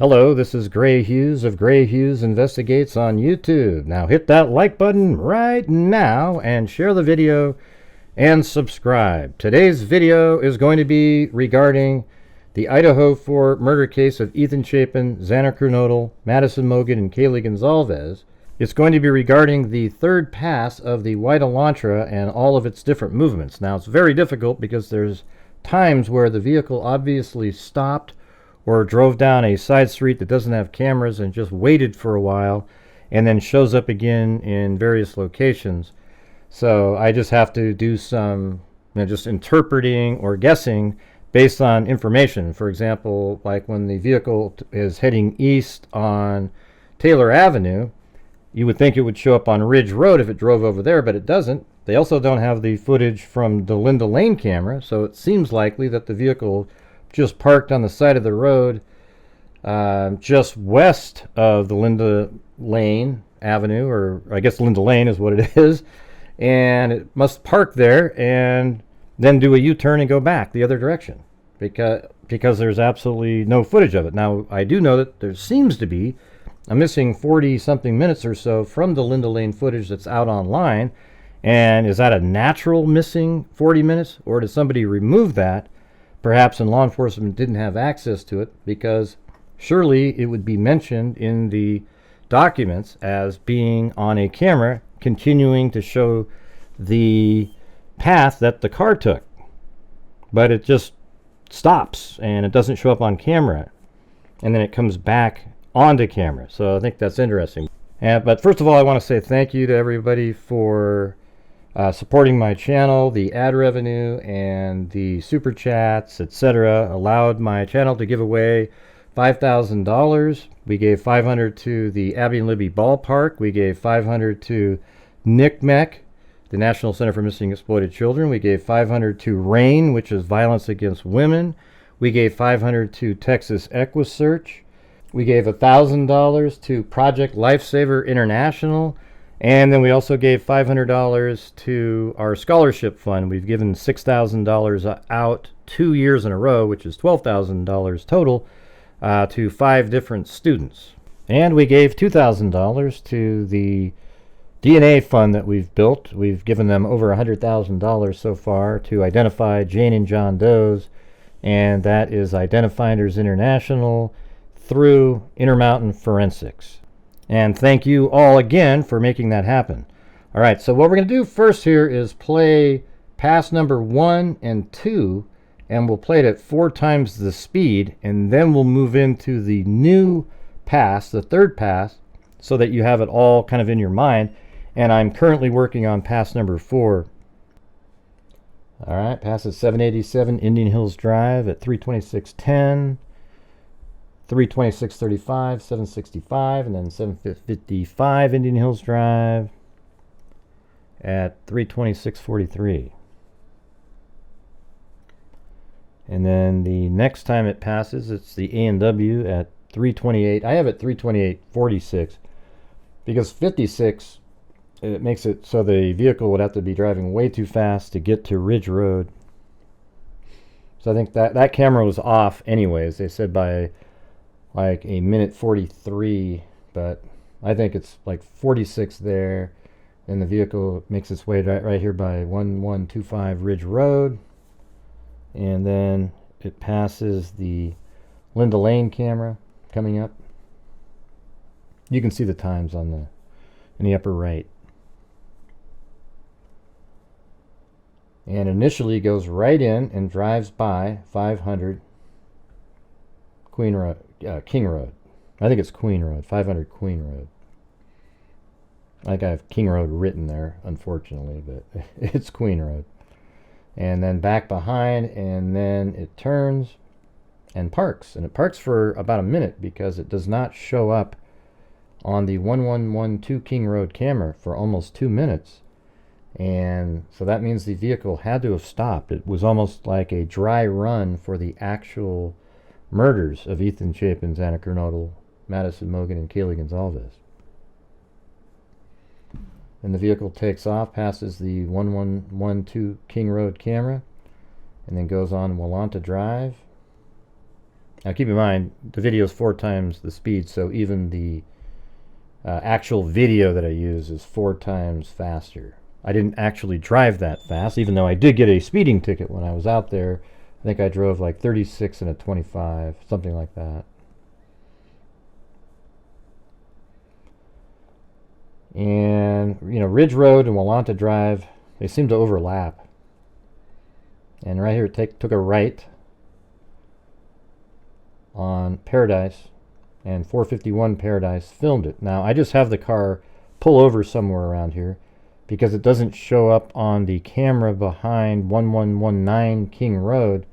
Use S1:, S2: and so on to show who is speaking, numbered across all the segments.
S1: Hello, this is Gray Hughes of Gray Hughes Investigates on YouTube. Now hit that like button right now and share the video and subscribe. Today's video is going to be regarding the Idaho 4 murder case of Ethan Chapin, Xana Kernodle, Madison Mogen, and Kaylee Gonzalez. It's going to be regarding the third pass of the white Elantra and all of its different movements. Now it's very difficult because there's times where the vehicle obviously stopped or drove down a side street that doesn't have cameras and just waited for a while and then shows up again in various locations. So I just have to do some just interpreting or guessing based on information. For example, like when the vehicle is heading east on Taylor Avenue, you would think it would show up on Ridge Road if it drove over there, but it doesn't. They also don't have the footage from the Linda Lane camera, so it seems likely that the vehicle just parked on the side of the road just west of the Linda Lane Avenue, or I guess Linda Lane is what it is, and it must park there and then do a U-turn and go back the other direction because there's absolutely no footage of it. Now, I do know that there seems to be a missing 40-something minutes or so from the Linda Lane footage that's out online, and is that a natural missing 40 minutes, or did somebody remove that? Perhaps and law enforcement didn't have access to it, because surely it would be mentioned in the documents as being on a camera continuing to show the path that the car took. But it just stops and it doesn't show up on camera, and then it comes back onto camera. So I think that's interesting. But first of all, I want to say thank you to everybody for supporting my channel. The ad revenue and the super chats, etc., allowed my channel to give away $5,000. We gave $500 to the Abby and Libby Ballpark. We gave $500 to NCMEC, the National Center for Missing and Exploited Children. We gave $500 to RAIN, which is Violence Against Women. We gave $500 to Texas EquiSearch. We gave $1,000 to Project Lifesaver International. And then we also gave $500 to our scholarship fund. We've given $6,000 out 2 years in a row, which is $12,000 total, to 5 different students. And we gave $2,000 to the DNA fund that we've built. We've given them over $100,000 so far to identify Jane and John Does, and that is Identifinders International through Intermountain Forensics. And thank you all again for making that happen. All right, so what we're going to do first here is play pass number 1 and 2, and we'll play it at 4 times the speed, and then we'll move into the new pass, the third pass, so that you have it all kind of in your mind. And I'm currently working on pass number 4. All right, pass is 787 Indian Hills Drive at 326.10. 326.35, 765, and then 755 Indian Hills Drive at 326.43. And then the next time it passes, it's the A&W at 328. I have it 328.46 because 56, it makes it so the vehicle would have to be driving way too fast to get to Ridge Road. So I think that camera was off anyways. They said by like a minute 43, but I think it's like 46 there, and the vehicle makes its way right here by 1125 Ridge Road, and then it passes the Linda Lane camera coming up. You can see the times on in the upper right, and initially goes right in and drives by 500 King Road. I think it's Queen Road, 500 Queen Road. I think I have King Road written there, unfortunately, but it's Queen Road. And then back behind, and then it turns and parks. And it parks for about a minute because it does not show up on the 1112 King Road camera for almost 2 minutes. And so that means the vehicle had to have stopped. It was almost like a dry run for the actual murders of Ethan Chapin, Xana Kernodle, Madison Mogen, and Kaylee Gonzalez. And the vehicle takes off, passes the 1112 King Road camera, and then goes on Walanta Drive, Now keep in mind, the video is 4 times the speed, so even the actual video that I use is 4 times faster. I didn't actually drive that fast, even though I did get a speeding ticket when I was out there. I think I drove like 36 and a 25, something like that. And, you know, Ridge Road and Elantra Drive, they seem to overlap. And right here, it took a right on Paradise, and 451 Paradise filmed it. Now, I just have the car pull over somewhere around here because it doesn't show up on the camera behind 1119 King Road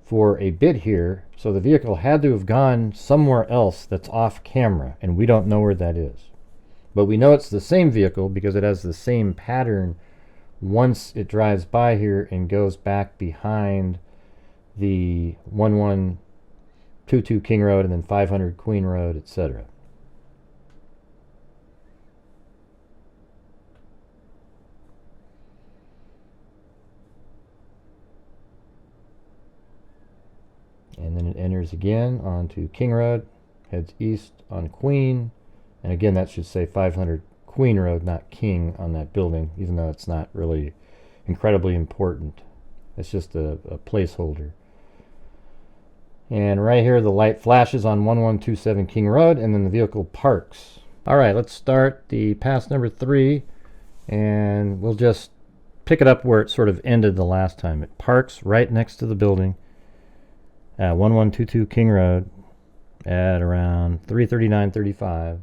S1: for a bit here. So the vehicle had to have gone somewhere else that's off camera, and we don't know where that is. But we know it's the same vehicle because it has the same pattern once it drives by here and goes back behind the 1122 King Road and then 500 Queen Road, etc. And then it enters again onto King Road, heads east on Queen, and again that should say 500 Queen Road, not King, on that building, even though it's not really incredibly important. It's just a placeholder. And right here the light flashes on 1127 King Road, and then the vehicle parks. Alright, let's start the pass number 3, and we'll just pick it up where it sort of ended the last time. It parks right next to the building at 1122 King Road at around 3:39:35,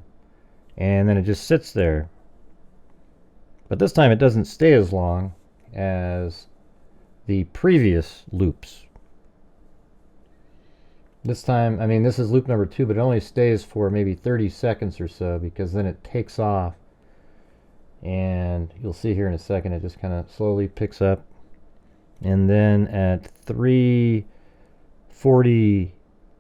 S1: and then it just sits there. But this time it doesn't stay as long as the previous loops. This time, I mean, this is loop number 2, but it only stays for maybe 30 seconds or so, because then it takes off, and you'll see here in a second it just kind of slowly picks up, and then at 3:40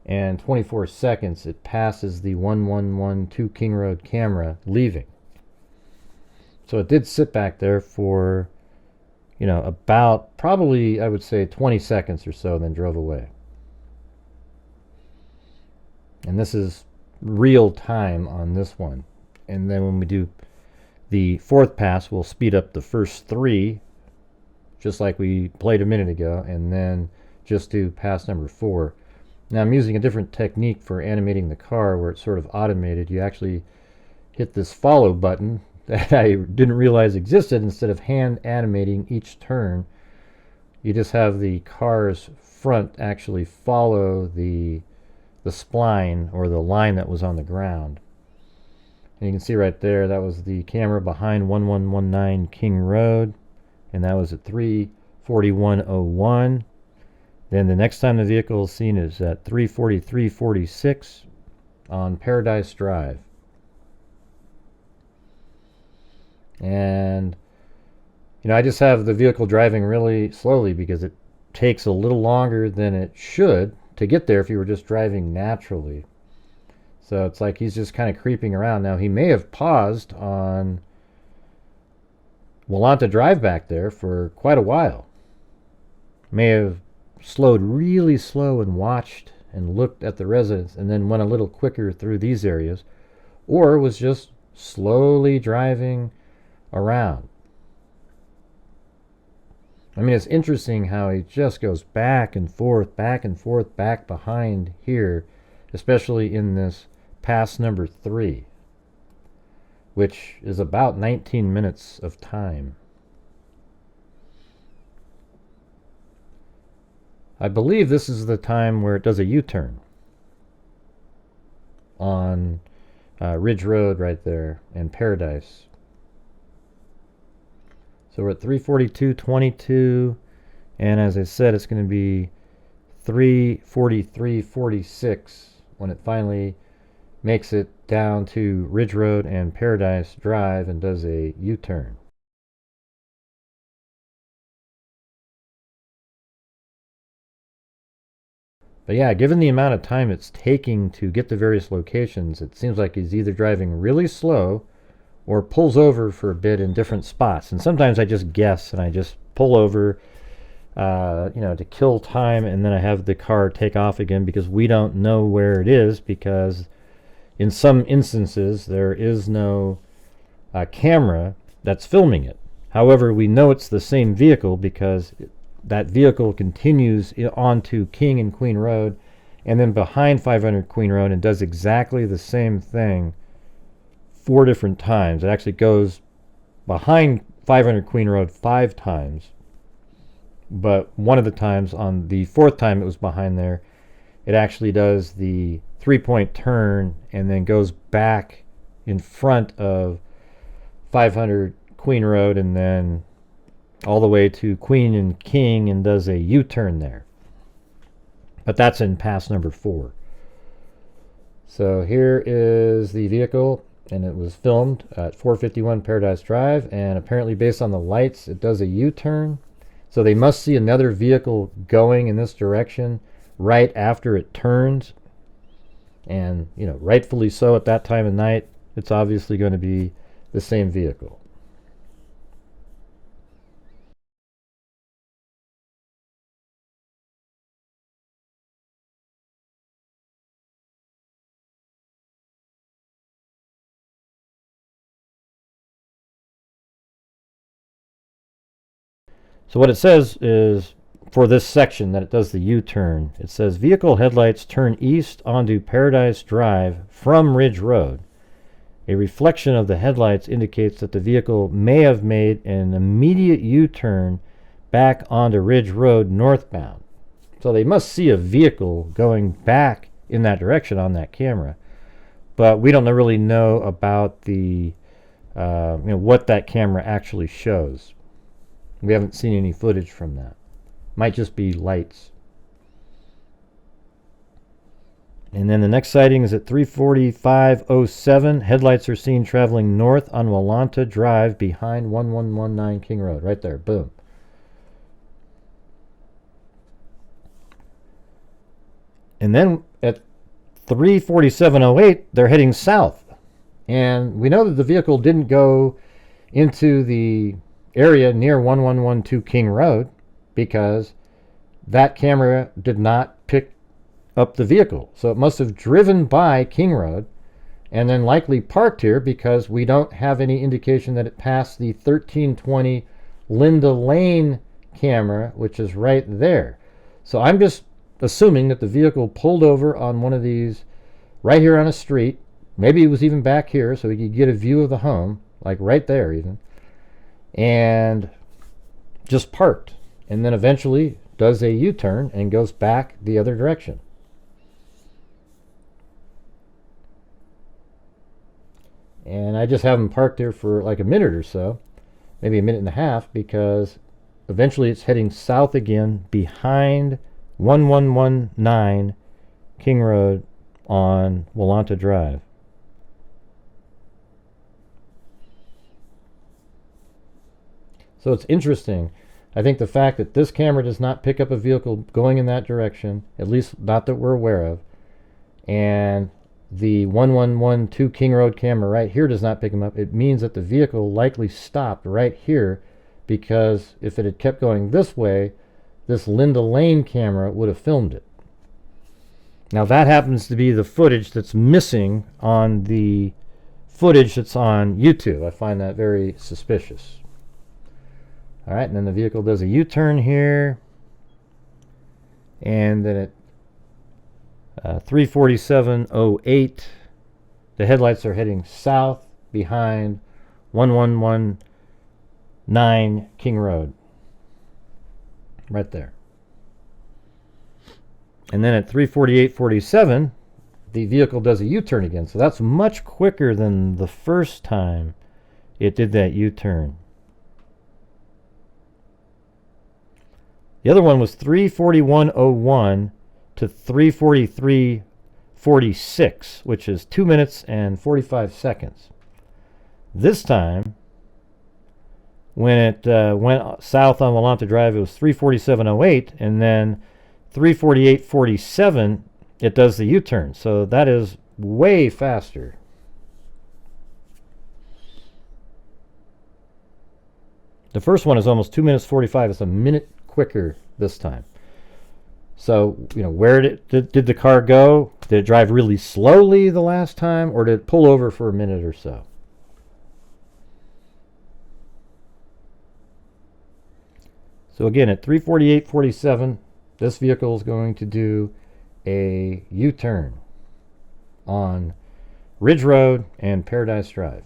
S1: and 24 seconds it passes the 1112 King Road camera, leaving. So it did sit back there for, you know, about probably, I would say, 20 seconds or so, then drove away. And this is real time on this one. And then when we do the 4th pass, we'll speed up the first 3, just like we played a minute ago, and then just do pass number 4. Now I'm using a different technique for animating the car, where it's sort of automated. You actually hit this follow button that I didn't realize existed. Instead of hand animating each turn, you just have the car's front actually follow the spline, or the line that was on the ground. And you can see right there, that was the camera behind 1119 King Road, and that was at 3:41:01. Then the next time the vehicle is seen is at 3:43:46 on Paradise Drive. And, you know, I just have the vehicle driving really slowly because it takes a little longer than it should to get there if you were just driving naturally. So it's like he's just kind of creeping around. Now, he may have paused on Elantra Drive back there for quite a while. May have slowed really slow and watched and looked at the residents, and then went a little quicker through these areas, or was just slowly driving around. I mean, it's interesting how he just goes back and forth, back behind here, especially in this pass number 3, which is about 19 minutes of time. I believe this is the time where it does a U-turn on Ridge Road right there and Paradise. So we're at 3:42:22, and as I said, it's going to be 3:43:46 when it finally makes it down to Ridge Road and Paradise Drive and does a U-turn. But yeah, given the amount of time it's taking to get to various locations, it seems like he's either driving really slow or pulls over for a bit in different spots. And sometimes I just guess and I just pull over to kill time, and then I have the car take off again because we don't know where it is, because in some instances there is no camera that's filming it. However, we know it's the same vehicle because that vehicle continues onto King and Queen Road and then behind 500 Queen Road and does exactly the same thing 4 different times. It actually goes behind 500 Queen Road 5 times, but one of the times, on the 4th time it was behind there, it actually does the 3-point turn and then goes back in front of 500 Queen Road and then all the way to Queen and King and does a U-turn there. But that's in pass number 4. So here is the vehicle, and it was filmed at 451 Paradise Drive, and apparently based on the lights it does a U-turn. So they must see another vehicle going in this direction right after it turns, and rightfully so at that time of night. It's obviously going to be the same vehicle. So what it says is, for this section that it does the U-turn, it says vehicle headlights turn east onto Paradise Drive from Ridge Road. A reflection of the headlights indicates that the vehicle may have made an immediate U-turn back onto Ridge Road northbound. So they must see a vehicle going back in that direction on that camera, but we don't really know about the what that camera actually shows. We haven't seen any footage from that. Might just be lights. And then the next sighting is at 3:45:07. Headlights are seen traveling north on Walanta Drive behind 1119 King Road. Right there. Boom. And then at 3:47:08, they're heading south. And we know that the vehicle didn't go into the area near 1112 King Road because that camera did not pick up the vehicle. So it must have driven by King Road and then likely parked here because we don't have any indication that it passed the 1320 Linda Lane camera, which is right there. So I'm just assuming that the vehicle pulled over on one of these right here on a street. Maybe it was even back here so we could get a view of the home, like right there even, and just parked, and then eventually does a U-turn and goes back the other direction. And I just have him parked there for like a minute or so, maybe a minute and a half, because eventually it's heading south again behind 1119 King Road on Walanta Drive. So it's interesting. I think the fact that this camera does not pick up a vehicle going in that direction, at least not that we're aware of, and the 1112 King Road camera right here does not pick them up, it means that the vehicle likely stopped right here, because if it had kept going this way, this Linda Lane camera would have filmed it. Now that happens to be the footage that's missing on the footage that's on YouTube. I find that very suspicious. All right, and then the vehicle does a U-turn here, and then at 3:47:08, the headlights are heading south behind 1119 King Road, right there. And then at 3:48:47, the vehicle does a U-turn again. So that's much quicker than the first time it did that U-turn. The other one was 3:41:01 to 3:43:46, which is 2 minutes and 45 seconds. This time, when it went south on Walanta Drive, it was 3:47:08, and then 3:48:47, it does the U-turn. So that is way faster. The first one is almost 2 minutes 45. It's a minute quicker this time. So, you know, where did the car go? Did it drive really slowly the last time, or did it pull over for a minute or so? So again, at 3:48:47, this vehicle is going to do a U-turn on Ridge Road and Paradise Drive.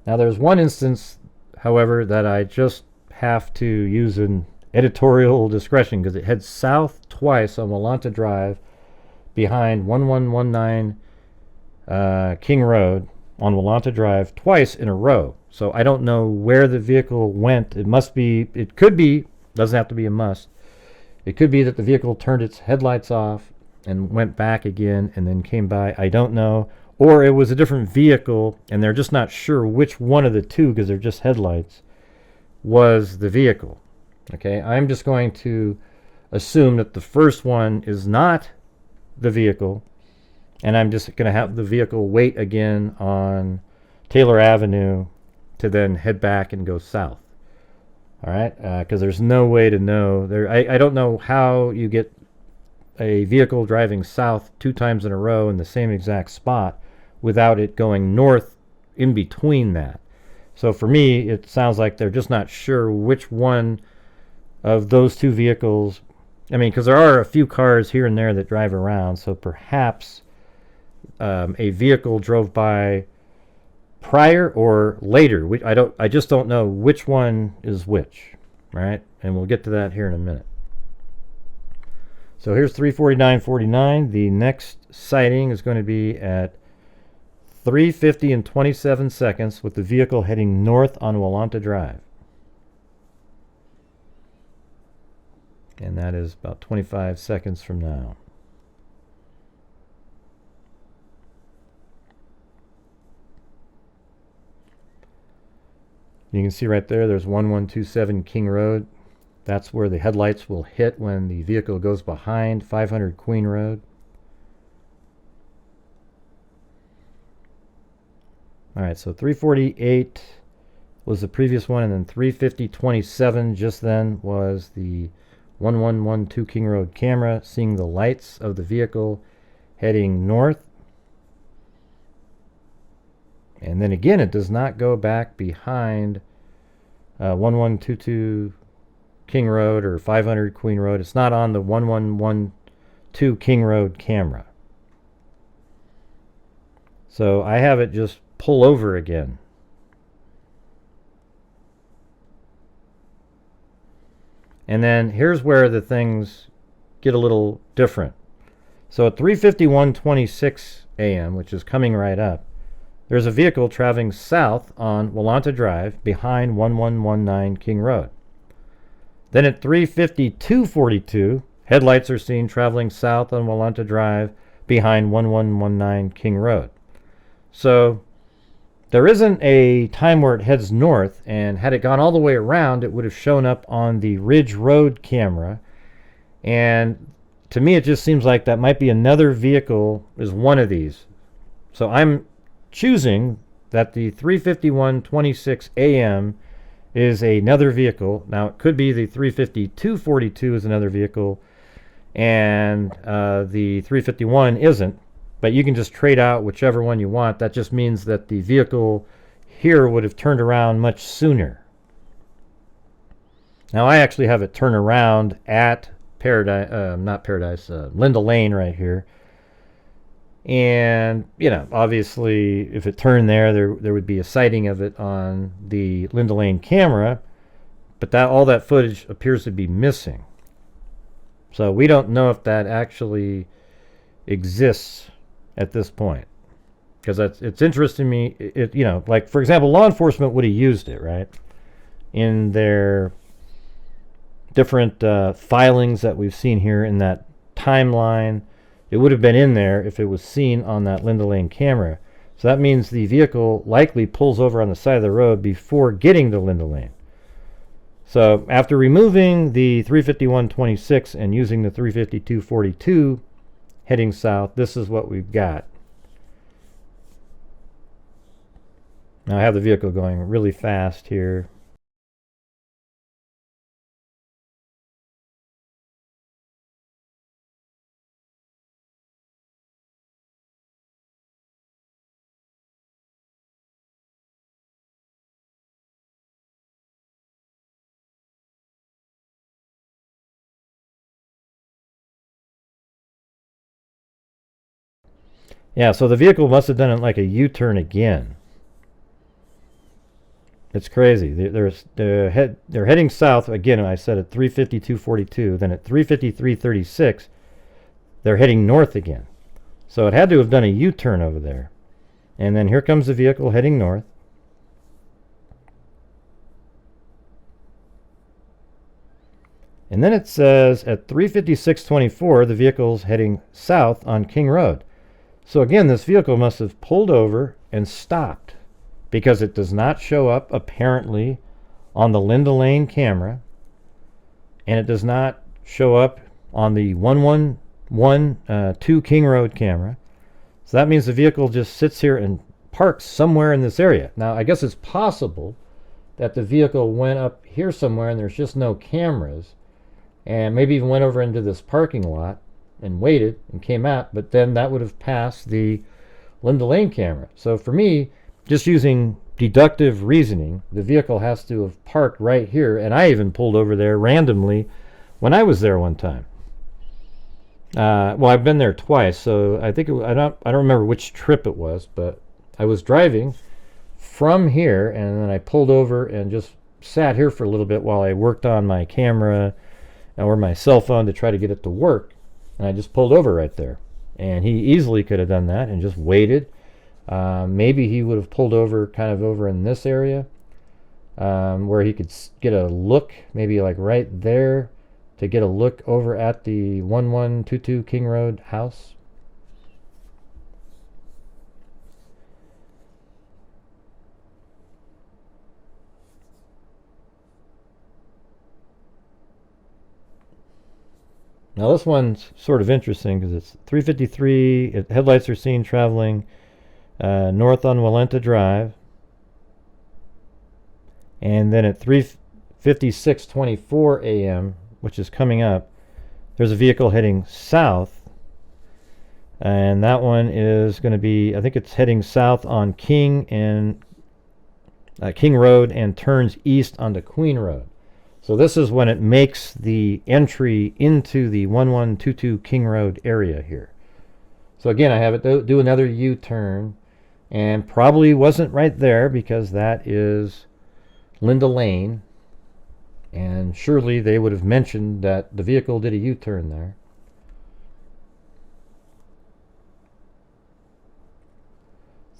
S1: Now there's one instance, however, that I just have to use an editorial discretion because it heads south twice on Yamaha Drive behind 1119 King Road on Yamaha Drive twice in a row. So I don't know where the vehicle went. It could be, doesn't have to be a must. It could be that the vehicle turned its headlights off and went back again and then came by. I don't know. Or it was a different vehicle and they're just not sure which one of the two, because they're just headlights, was the vehicle. Okay, I'm just going to assume that the first one is not the vehicle, and I'm just going to have the vehicle wait again on Taylor Avenue to then head back and go south. All right, because there's no way to know. I don't know how you get a vehicle driving south 2 times in a row in the same exact spot without it going north in between that. So for me, it sounds like they're just not sure which one of those 2 vehicles. I mean, because there are a few cars here and there that drive around, so perhaps a vehicle drove by prior or later. I just don't know which one is which, right? And we'll get to that here in a minute. So here's 3:49:49. The next sighting is going to be at 3:50 and 27 seconds with the vehicle heading north on Yamaha Drive. And that is about 25 seconds from now. You can see right there, there's 1127 King Road. That's where the headlights will hit when the vehicle goes behind 500 Queen Road. Alright, so 3:48 was the previous one, and then 3:50:27 just then was the 1112 King Road camera seeing the lights of the vehicle heading north. And then again, it does not go back behind 1122 King Road or 500 Queen Road. It's not on the 1112 King Road camera. So I have it just pull over again. And then here's where the things get a little different. So at 3:51:26 a.m., which is coming right up, there's a vehicle traveling south on Yamaha Drive behind 1119 King Road. Then at 3:52:42, headlights are seen traveling south on Yamaha Drive behind 1119 King Road. So there isn't a time where it heads north, and had it gone all the way around, it would have shown up on the Ridge Road camera. And to me, it just seems like that might be another vehicle, is one of these. So I'm choosing that the 3:51:26 a.m. is another vehicle. Now, it could be the 3:52:42 is another vehicle, and the 3:51 isn't. But you can just trade out whichever one you want. That just means that the vehicle here would have turned around much sooner. Now, I actually have it turn around at Linda Lane right here. And, you know, obviously, if it turned there would be a sighting of it on the Linda Lane camera. But all that footage appears to be missing. So we don't know if that actually exists at this point, because it's interesting to me. You know, like, for example, law enforcement would have used it, right, in their different filings that we've seen here in that timeline. It would have been in there if it was seen on that Linda Lane camera. So that means the vehicle likely pulls over on the side of the road before getting to Linda Lane. So after removing the 3:51:26 and using the 3:52:42 heading south, this is what we've got. Now I have the vehicle going really fast here. Yeah, so the vehicle must have done like a U-turn again. It's crazy. They're heading south again. I said at 352.42. Then at 353.36, they're heading north again. So it had to have done a U-turn over there. And then here comes the vehicle heading north. And then it says at 356.24, the vehicle's heading south on King Road. So again, this vehicle must have pulled over and stopped, because it does not show up apparently on the Linda Lane camera, and it does not show up on the 112 King Road camera. So that means the vehicle just sits here and parks somewhere in this area. Now, I guess it's possible that the vehicle went up here somewhere and there's just no cameras, and maybe even went over into this parking lot and waited and came out, but then that would have passed the Linda Lane camera. So for me, just using deductive reasoning, the vehicle has to have parked right here, and I even pulled over there randomly when I was there one time. Well, I've been there twice, so I think I don't remember which trip it was, but I was driving from here, and then I pulled over and just sat here for a little bit while I worked on my camera or my cell phone to try to get it to work, and I just pulled over right there. And he easily could have done that and just waited. Maybe he would have pulled over kind of over in this area where he could get a look, maybe like right there, to get a look over at the 1122 King Road house. Now this one's sort of interesting because it's 3:53. Headlights are seen traveling north on Walenta Drive. And then at 3:56:24 a.m., which is coming up, there's a vehicle heading south. And that one is going to be, I think it's heading south on King Road and turns east onto Queen Road. So this is when it makes the entry into the 1122 King Road area here. So again, I have it do another U-turn, and probably wasn't right there because that is Linda Lane, and surely they would have mentioned that the vehicle did a U-turn there.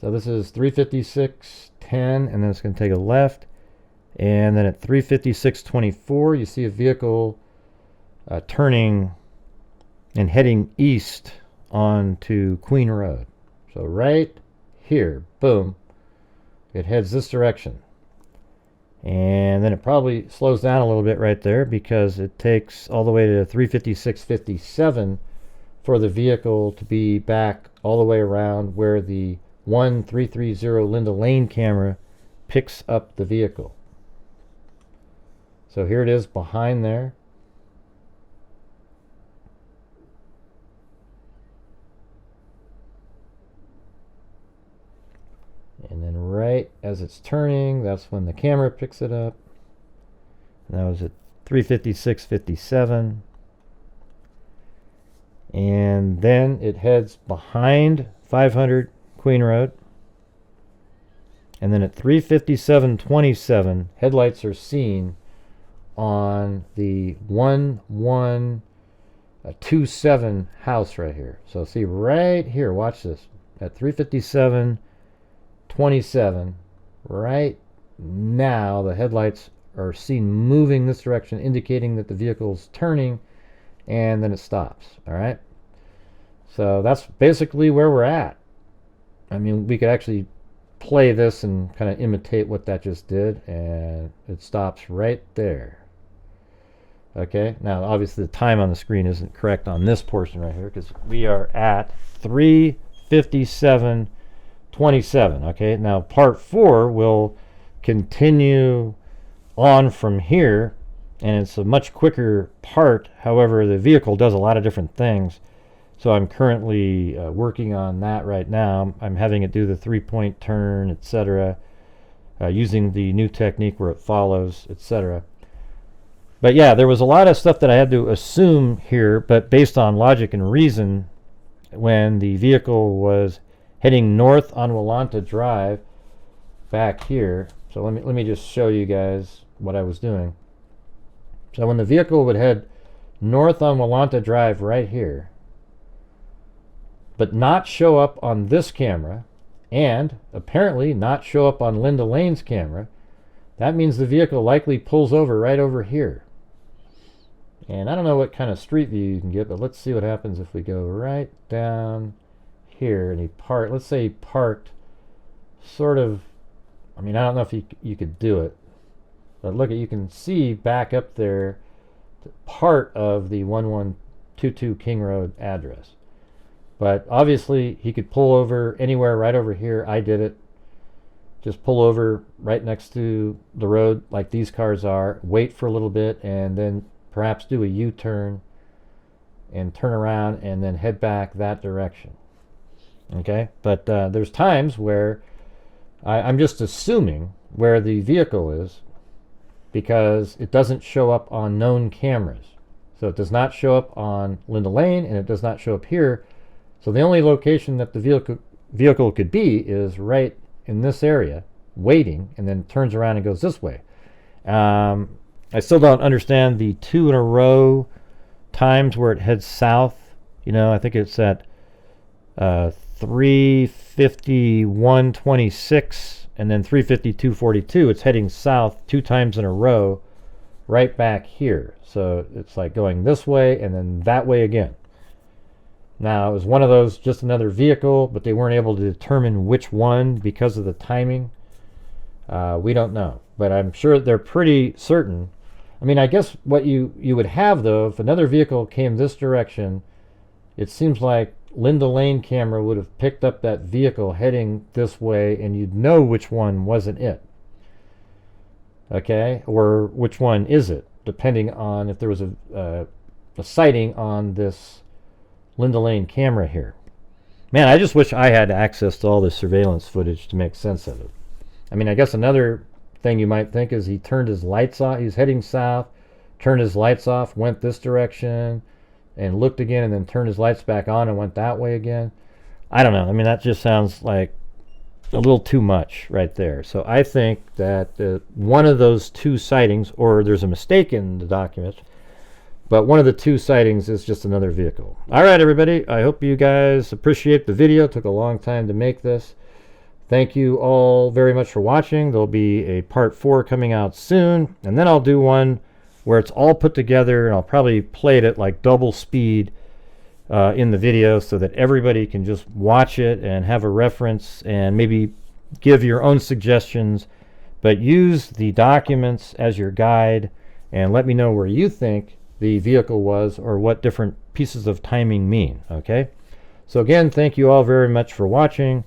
S1: So this is 3:56:10, and then it's going to take a left. And then at 3:56:24, you see a vehicle turning and heading east onto Queen Road. So right here, boom, it heads this direction. And then it probably slows down a little bit right there because it takes all the way to 3:56:57 for the vehicle to be back all the way around where the 1330 Linda Lane camera picks up the vehicle. So here it is behind there. And then right as it's turning, that's when the camera picks it up. And that was at 3:56:57. And then it heads behind 500 Queen Road. And then at 3:57:27, headlights are seen on the 1127 house right here. So see right here, watch this. At 3:57:27, right now the headlights are seen moving this direction, indicating that the vehicle's turning, and then it stops. All right. So that's basically where we're at. I mean, we could actually play this and kind of imitate what that just did, and it stops right there. Okay, now obviously the time on the screen isn't correct on this portion right here because we are at 3:57 27. Okay, now part 4 will continue on from here, and it's a much quicker part. However, the vehicle does a lot of different things, so I'm currently working on that right now. I'm having it do the 3-point turn, etc., using the new technique where it follows, etc. But yeah, there was a lot of stuff that I had to assume here, but based on logic and reason, when the vehicle was heading north on Elantra Drive back here. So let me just show you guys what I was doing. So when the vehicle would head north on Elantra Drive right here, but not show up on this camera, and apparently not show up on Linda Lane's camera, that means the vehicle likely pulls over right over here. And I don't know what kind of street view you can get, but let's see what happens if we go right down here and he parked. Let's say he parked sort of, I mean, I don't know if you could do it, but look, you can see back up there part of the 1122 King Road address. But obviously he could pull over anywhere right over here. I did it. Just pull over right next to the road like these cars are, wait for a little bit, and then perhaps do a U-turn and turn around and then head back that direction. Okay, but there's times where I'm just assuming where the vehicle is because it doesn't show up on known cameras. So it does not show up on Linda Lane, and it does not show up here. So the only location that the vehicle could be is right in this area, waiting, and then turns around and goes this way. I still don't understand the 2 in a row times where it heads south. You know, I think it's at 3:51:26 and then 3:52:42. It's heading south 2 times in a row right back here. So it's like going this way and then that way again. Now, it was one of those, just another vehicle, but they weren't able to determine which one because of the timing. We don't know, but I'm sure they're pretty certain. I mean, I guess what you would have, though, if another vehicle came this direction, it seems like Linda Lane camera would have picked up that vehicle heading this way, and you'd know which one wasn't it. Okay? Or which one is it, depending on if there was a sighting on this Linda Lane camera here. Man, I just wish I had access to all this surveillance footage to make sense of it. I mean, I guess another thing you might think is he turned his lights off. He's heading south, turned his lights off, went this direction, and looked again, and then turned his lights back on and went that way again. I don't know. I mean, that just sounds like a little too much right there. So I think that one of those 2 sightings, or there's a mistake in the document, but one of the 2 sightings is just another vehicle. All right, everybody. I hope you guys appreciate the video. It took a long time to make this. Thank you all very much for watching. There'll be a part 4 coming out soon, and then I'll do one where it's all put together, and I'll probably play it at like double speed in the video so that everybody can just watch it and have a reference and maybe give your own suggestions, but use the documents as your guide and let me know where you think the vehicle was or what different pieces of timing mean. Okay, so again, thank you all very much for watching.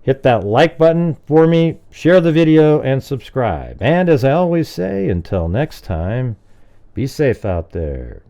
S1: Hit that like button for me, share the video, and subscribe. And as I always say, until next time, be safe out there.